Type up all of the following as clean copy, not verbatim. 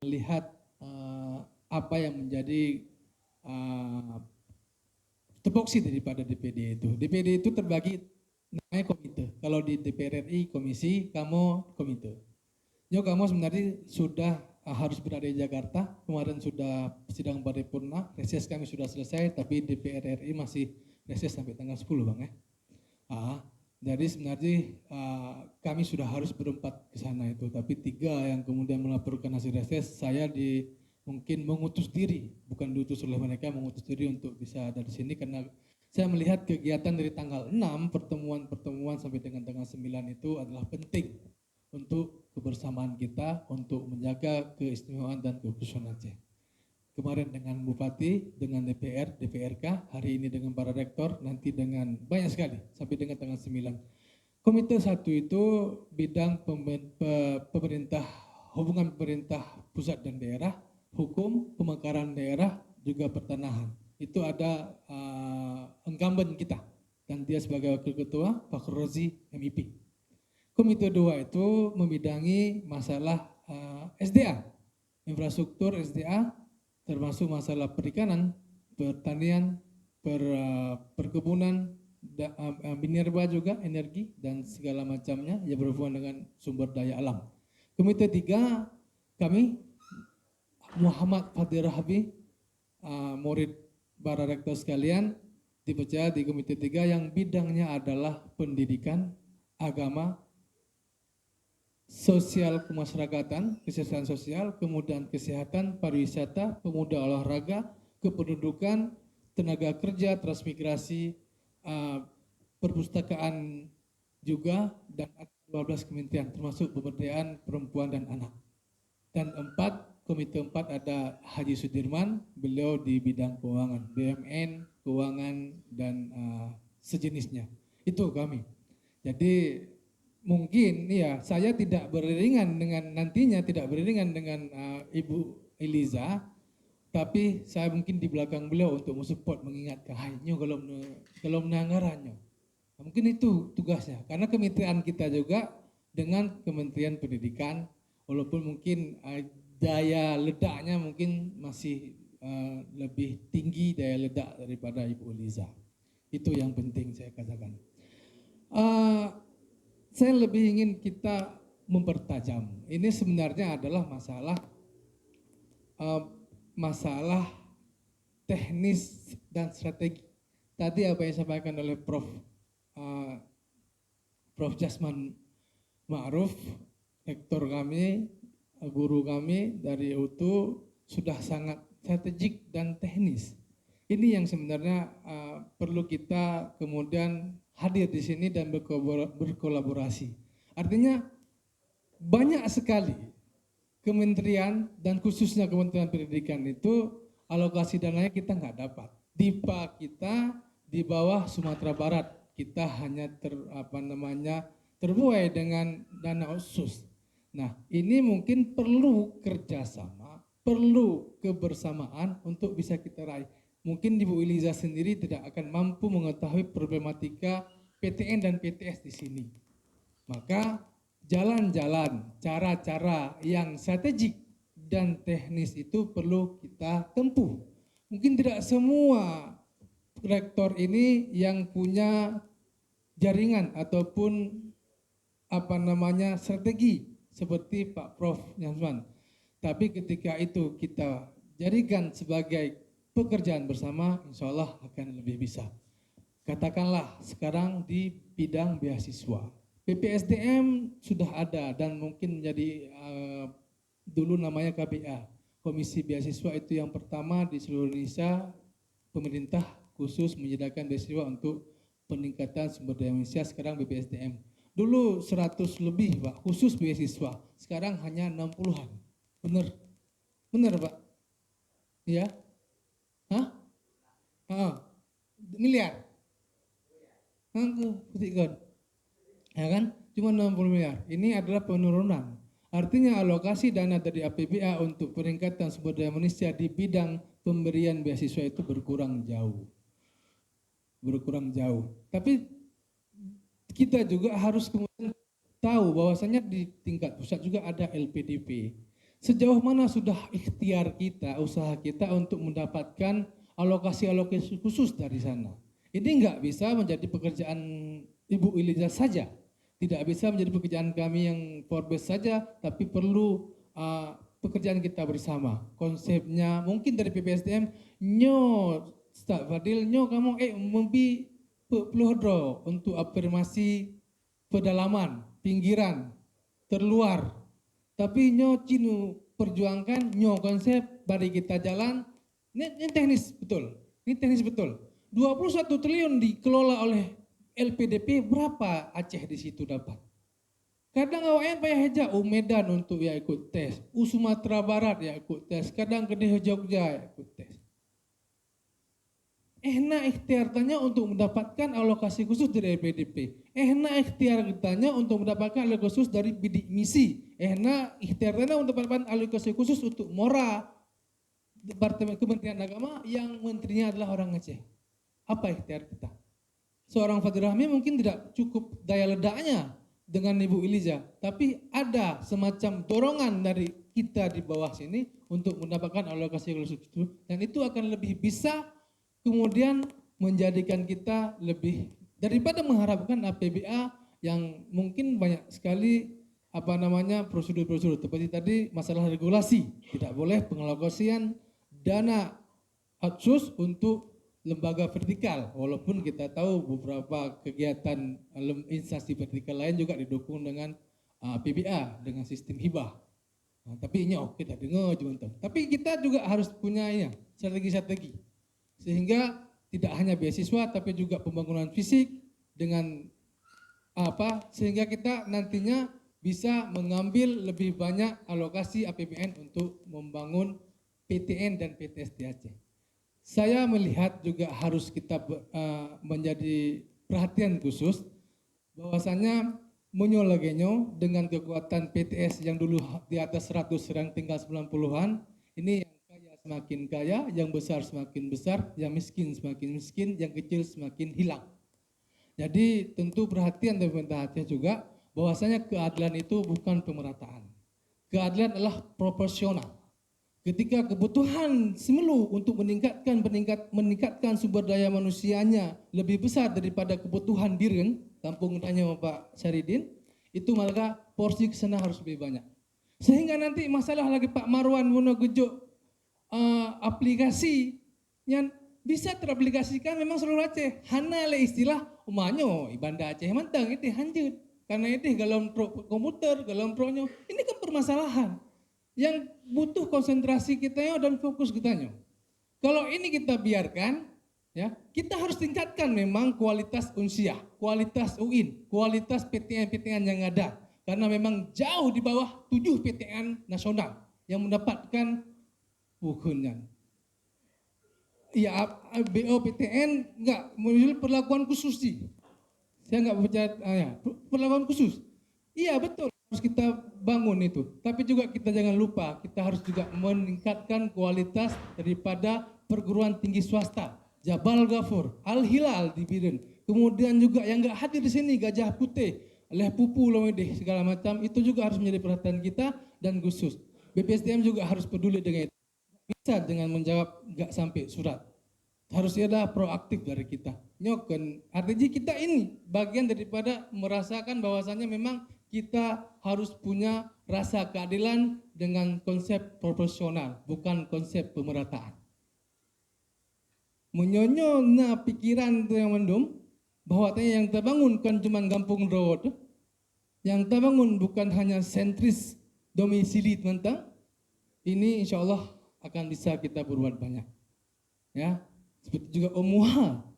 melihat apa yang menjadi tupoksi daripada DPD itu. DPD itu terbagi namanya komite. Kalau di DPR RI komisi, kamu komite. Yo, kamu sebenarnya sudah harus berada di Jakarta. Kemarin sudah sidang paripurna, reses kami sudah selesai, tapi DPR RI masih reses sampai tanggal 10, Bang ya. Jadi sebenarnya kami sudah harus berempat ke sana itu, tapi 3 yang kemudian melaporkan hasil reses, saya mungkin mengutus diri, bukan diutus oleh mereka, mengutus diri untuk bisa ada di sini karena saya melihat kegiatan dari tanggal 6 pertemuan sampai dengan tanggal 9 itu adalah penting untuk kebersamaan kita untuk menjaga keistimewaan dan kekhususan Aceh. Kemarin dengan Bupati, dengan DPR, DPRK, hari ini dengan para rektor, nanti dengan banyak sekali sampai dengan tanggal 9. Komite 1 itu bidang pemerintah, hubungan pemerintah pusat dan daerah, hukum, pemekaran daerah, juga pertanahan. Itu ada incumbent kita dan dia sebagai wakil ketua Pak Rozi MIP. Komite 2 itu membidangi masalah SDA, infrastruktur SDA, termasuk masalah perikanan, pertanian, perkebunan, minerba juga, energi, dan segala macamnya yang berhubungan dengan sumber daya alam. Komite 3, kami, Muhammad Fadil Rahbi, murid para rektor sekalian, dipercaya di Komite 3 yang bidangnya adalah pendidikan, agama, sosial kemasyarakatan, kesejahteraan sosial, kemudian kesehatan, pariwisata, pemuda olahraga, kependudukan, tenaga kerja, transmigrasi, perpustakaan juga, dan 12 kementerian termasuk pemberdayaan perempuan dan anak. Dan 4, komite 4 ada Haji Sudirman, beliau di bidang keuangan, BUMN, keuangan, dan sejenisnya. Itu kami. Jadi mungkin ya saya tidak beriringan dengan nantinya tidak beriringan dengan Ibu Eliza, tapi saya mungkin di belakang beliau untuk mensupport, mengingatkan hanya kalau menanggarannya. Mungkin itu tugasnya karena kementerian kita juga dengan Kementerian Pendidikan, walaupun mungkin daya ledaknya mungkin masih lebih tinggi daya ledak daripada Ibu Eliza. Itu yang penting saya katakan. Saya lebih ingin kita mempertajam. Ini sebenarnya adalah masalah teknis dan strategi. Tadi apa yang disampaikan oleh Prof. Jasman Ma'ruf, rektor kami, guru kami dari UTU, sudah sangat strategik dan teknis. Ini yang sebenarnya perlu kita kemudian hadir di sini dan berkolaborasi. Artinya banyak sekali kementerian dan khususnya Kementerian Pendidikan itu alokasi dananya kita nggak dapat. DIPA kita di bawah Sumatera Barat kita hanya terbuai dengan dana khusus. Nah, ini mungkin perlu kerjasama, perlu kebersamaan untuk bisa kita raih. Mungkin Ibu Eliza sendiri tidak akan mampu mengetahui problematika PTN dan PTS di sini. Maka jalan-jalan, cara-cara yang strategik dan teknis itu perlu kita tempuh. Mungkin tidak semua rektor ini yang punya jaringan ataupun strategi seperti Pak Prof. Jasman. Tapi ketika itu kita jadikan sebagai pekerjaan bersama, insya Allah akan lebih bisa. Katakanlah sekarang di bidang beasiswa, BPSDM sudah ada dan mungkin menjadi dulu namanya KBA, Komisi Beasiswa itu yang pertama di seluruh Indonesia, pemerintah khusus menyediakan beasiswa untuk peningkatan sumber daya manusia, sekarang BPSDM. Dulu 100 lebih Pak, khusus beasiswa, sekarang hanya 60-an. Benar Pak? Iya? Hah? Miliar? Ya kan? Cuma 60 miliar. Ini adalah penurunan. Artinya alokasi dana dari APBA untuk peningkatan sumber daya manusia di bidang pemberian beasiswa itu berkurang jauh. Tapi kita juga harus kemudian tahu bahwasanya di tingkat pusat juga ada LPDP. Sejauh mana sudah ikhtiar kita, usaha kita untuk mendapatkan alokasi-alokasi khusus dari sana. Ini nggak bisa menjadi pekerjaan Ibu Iliza saja. Tidak bisa menjadi pekerjaan kami yang Forbes saja, tapi perlu pekerjaan kita bersama. Konsepnya mungkin dari PPSDM, nyo Ustaz Fadil, nyo kamu membi pelodro untuk afirmasi pedalaman, pinggiran, terluar. Tapi nyo cinu perjuangkan, nyo konsep, bari kita jalan. Ini teknis betul, ini teknis betul. 21 triliun dikelola oleh LPDP, berapa Aceh di situ dapat? Kadang awaknya payah heja, Medan untuk ya ikut tes, Sumatera Barat ya ikut tes, kadang Kedai Jogja ya ikut tes. Ehna ikhtiar tanya untuk mendapatkan alokasi khusus dari LPDP. Ehna ikhtiar tanya untuk mendapatkan alokasi khusus dari bidik misi. Ehna ikhtiar tanya untuk mendapatkan alokasi khusus untuk Mora, Departemen Kementerian Agama yang menterinya adalah orang Aceh. Apa ikhtiar kita? Seorang Fadil Rahmi mungkin tidak cukup daya ledaknya dengan Ibu Iliza, tapi ada semacam dorongan dari kita di bawah sini untuk mendapatkan alokasi khusus itu, dan itu akan lebih bisa kemudian menjadikan kita lebih daripada mengharapkan APBA yang mungkin banyak sekali prosedur-prosedur seperti tadi masalah regulasi, tidak boleh pengalokasian dana khusus untuk lembaga vertikal, walaupun kita tahu beberapa kegiatan instansi vertikal lain juga didukung dengan PBA dengan sistem hibah. Nah, tapi ini kita dengar cuma tahu. Tapi kita juga harus punya strategi-strategi sehingga tidak hanya beasiswa tapi juga pembangunan fisik dengan sehingga kita nantinya bisa mengambil lebih banyak alokasi APBN untuk membangun PTN dan PTS di Aceh. Saya melihat juga harus kita menjadi perhatian khusus bahwasanya Menyo dengan kekuatan PTS yang dulu di atas 100 sekarang tinggal 90-an, ini yang kaya semakin kaya, yang besar semakin besar, yang miskin semakin miskin, yang kecil semakin hilang. Jadi tentu perhatian dari pemerintah Aceh juga bahwasanya keadilan itu bukan pemerataan. Keadilan adalah proporsional. Ketika kebutuhan Semelu untuk meningkatkan sumber daya manusianya lebih besar daripada kebutuhan Biren, kampung tanya Pak Syaridin, itu maka porsi kesana harus lebih banyak. Sehingga nanti masalah lagi Pak Marwan Wonogejo aplikasi yang bisa teraplikasikan memang seluruh Aceh. Hana le istilah umanyo ibanda Aceh mantang itu hanjut. Karena itu galon pro komputer, galon pro-nya. Ini kan permasalahan yang butuh konsentrasi kita dan fokus kita. Kalau ini kita biarkan, ya kita harus tingkatkan memang kualitas unsiah, kualitas UIN, kualitas PTN-PTN yang ada. Karena memang jauh di bawah 7 PTN nasional yang mendapatkan hukuman. Ya BOPTN enggak memiliki perlakuan khusus sih. Saya enggak percaya perlakuan khusus. Iya betul. Harus kita bangun itu, tapi juga kita jangan lupa kita harus juga meningkatkan kualitas daripada perguruan tinggi swasta, Jabal Ghafur, Al Hilal di Biren, kemudian juga yang nggak hadir di sini Gajah Putih, Leh Pupu, Lomedeh segala macam itu juga harus menjadi perhatian kita dan khusus. BPSDM juga harus peduli dengan itu. Bisa dengan menjawab nggak sampai surat. Harusnya ada proaktif dari kita. Nyoken, artinya kita ini bagian daripada merasakan bahwasannya memang kita harus punya rasa keadilan dengan konsep proporsional, bukan konsep pemerataan. Menyonyo na pikiran itu yang mendum, bahwa yang terbangun kan cuma kampung road, yang terbangun bukan hanya sentris domisili tentang, ini insya Allah akan bisa kita berbuat banyak. Ya, seperti juga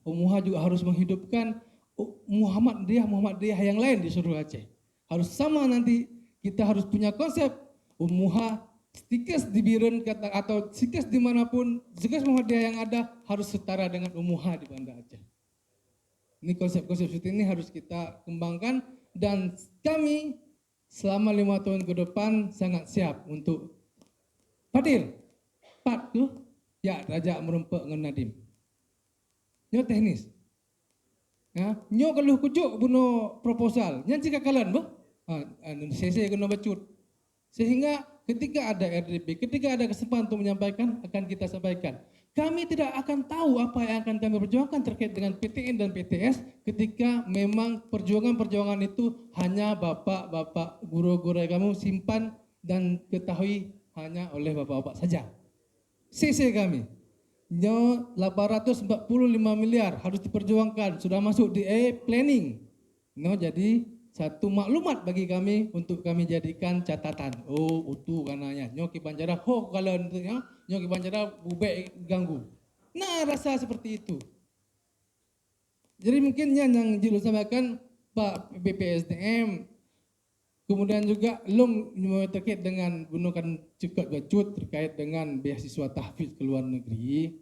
Muha juga harus menghidupkan Muhammadiyah yang lain di seluruh Aceh. Harus sama nanti kita harus punya konsep Muha stikes di Biren atau stikes dimanapun, stikes Muhammadiyah yang ada harus setara dengan Muha di Banda Aceh. Ini konsep-konsep seperti ini harus kita kembangkan dan kami selama 5 tahun ke depan sangat siap untuk Fadil, Pak tuh, ya Raja merempek dengan Nadim. Nyo teknis. Ya, nyo kalau kujuk bunuh proposal, nyan jika kalian CC kena bacut. Sehingga ketika ada RDP, ketika ada kesempatan untuk menyampaikan, akan kita sampaikan. Kami tidak akan tahu apa yang akan kami perjuangkan terkait dengan PTN dan PTS ketika memang perjuangan-perjuangan itu hanya bapak-bapak guru-guru kamu simpan dan ketahui hanya oleh bapak-bapak saja. CC kami, 845 miliar harus diperjuangkan, sudah masuk di planning. Jadi satu maklumat bagi kami untuk kami jadikan catatan. Oh, utuh kananya. Nyoki Banjara, kalau Nyoki Banjara bubek ganggu. Nah, rasa seperti itu. Jadi mungkin yang Jilu sampaikan Pak BPSDM, kemudian juga belum terkait dengan gunakan cekat bacut terkait dengan beasiswa tahfiz ke luar negeri.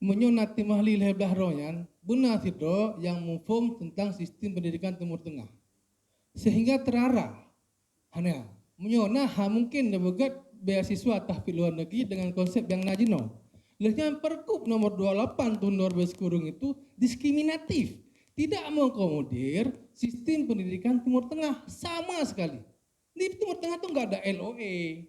Menyonati mahli lebah royan, benar tidak yang mufum tentang sistem pendidikan Timur Tengah. Sehingga terarah, hanya menyonah mungkin debegat beasiswa tahfiz luar negeri dengan konsep yang najino. Dengan Pergub nomor 28 tahun 2010 itu diskriminatif, tidak mengakomodir sistem pendidikan Timur Tengah sama sekali. Di Timur Tengah itu nggak ada LOE.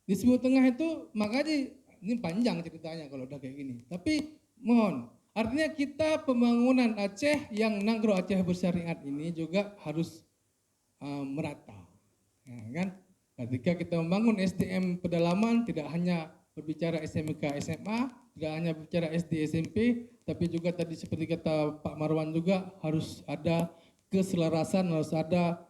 Di Timur Tengah itu makanya ini panjang ceritanya kalau udah kayak gini. Tapi mohon, artinya kita pembangunan Aceh yang Nagro Aceh Bersyariat ini juga harus merata. Ya, kan? Ketika kita membangun SDM pedalaman tidak hanya berbicara SMK SMA, tidak hanya berbicara SD SMP, tapi juga tadi seperti kata Pak Marwan juga harus ada keselarasan, harus ada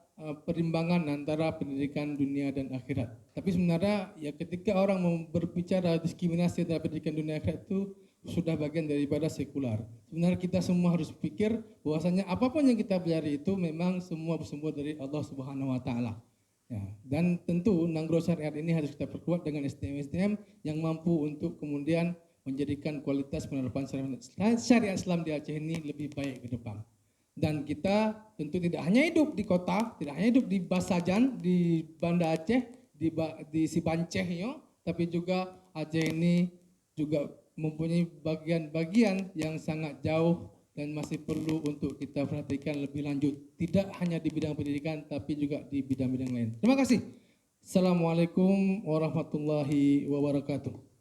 perimbangan antara pendidikan dunia dan akhirat. Tapi sebenarnya ya ketika orang mau berbicara diskriminasi terhadap pendidikan dunia akhirat itu sudah bagian daripada sekular. Sebenarnya kita semua harus pikir bahwasanya apapun yang kita pelajari itu memang semua bersumber dari Allah Subhanahu wa taala. Ya, dan tentu Nagro Syariat ini harus kita perkuat dengan SDM-SDM yang mampu untuk kemudian menjadikan kualitas penerapan syariat Islam di Aceh ini lebih baik ke depan. Dan kita tentu tidak hanya hidup di kota, tidak hanya hidup di Basajan, di Banda Aceh, di Sibanceh, tapi juga Aceh ini juga mempunyai bagian-bagian yang sangat jauh dan masih perlu untuk kita perhatikan lebih lanjut. Tidak hanya di bidang pendidikan, tapi juga di bidang-bidang lain. Terima kasih. Assalamualaikum warahmatullahi wabarakatuh.